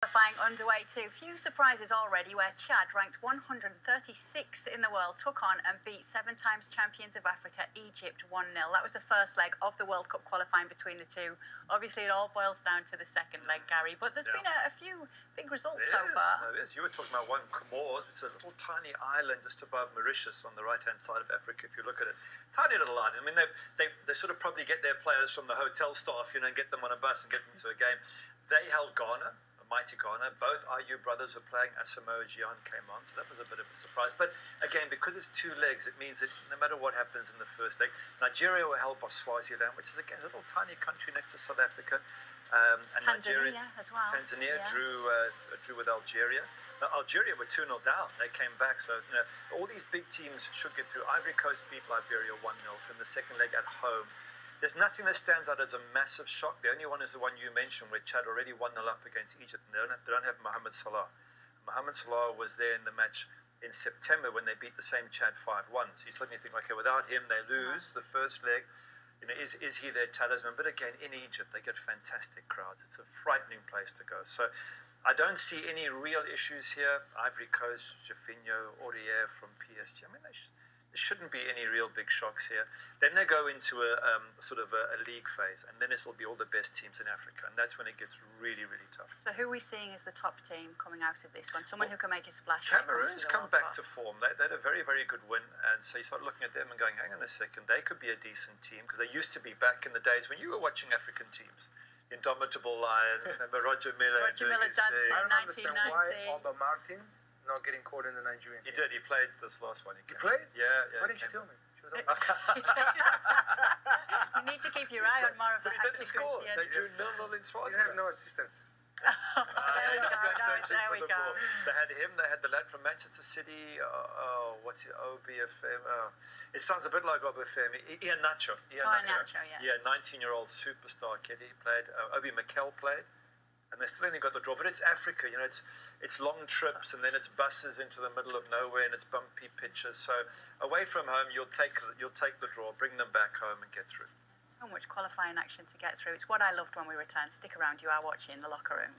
Qualifying underway too. Few surprises already where Chad, ranked 136th in the world, took on and beat 7 times champions of Africa, Egypt 1-0. That was the first leg of the World Cup qualifying between the two. Obviously, it all boils down to the second leg, Gary, but there's been a few big results so far. There is. You were talking about one Comores, which is a little tiny island just above Mauritius on the right-hand side of Africa, if you look at it. Tiny little island. I mean, they sort of probably get their players from the hotel staff, and get them on a bus and get them to a game. They held Ghana. Mighty Ghana. Both IU brothers were playing. Asamoah Gyan came on, so that was a bit of a surprise. But again, because it's 2 legs, it means that no matter what happens in the first leg, Nigeria were held by Swaziland, which is again a little tiny country next to South Africa. And Tanzania Nigeria as well. Tanzania drew with Algeria. Now, Algeria were 2-0 down. They came back, so all these big teams should get through. Ivory Coast beat Liberia 1-0, so in the second leg at home. There's nothing that stands out as a massive shock. The only one is the one you mentioned, where Chad already 1-0 up against Egypt, and they don't have Mohamed Salah. Mohamed Salah was there in the match in September when they beat the same Chad 5-1. So you suddenly think, okay, without him, they lose the first leg. Is he their talisman? But again, in Egypt, they get fantastic crowds. It's a frightening place to go. So I don't see any real issues here. Ivory Coast, Jafinho, Aurier from PSG. I mean, there shouldn't be any real big shocks here. Then they go into a sort of a league phase, and then it'll be all the best teams in Africa, and that's when it gets really, really tough. So who are we seeing as the top team coming out of this one? Someone who can make a splash. Cameroon's come back to form. They had a very, very good win, and so you start looking at them and going, hang on a second, they could be a decent team, because they used to be back in the days when you were watching African teams. Indomitable Lions, remember Roger Miller. Roger Miller dancing in 1990. I don't understand why Alba Martins not getting caught in the Nigerian game. He did. He played this last one. He played? Yeah. Why didn't you tell me? She was on. You need to keep your eye on more of that. But he didn't score. They drew 0-0 in Swaziland. You have no assistance. There we go. They had him. They had the lad from Manchester City. What's it? Obiafemi. It sounds a bit like Obiafemi. Ian Nacho. Yeah, 19-year-old superstar kid. He played. Obi Mikel played. And they still only got the draw, but it's Africa, it's long trips, and then it's buses into the middle of nowhere, and it's bumpy pitches. So away from home, you'll take the draw, bring them back home, and get through. So much qualifying action to get through. It's what I loved when we returned. Stick around, you are watching The Locker Room.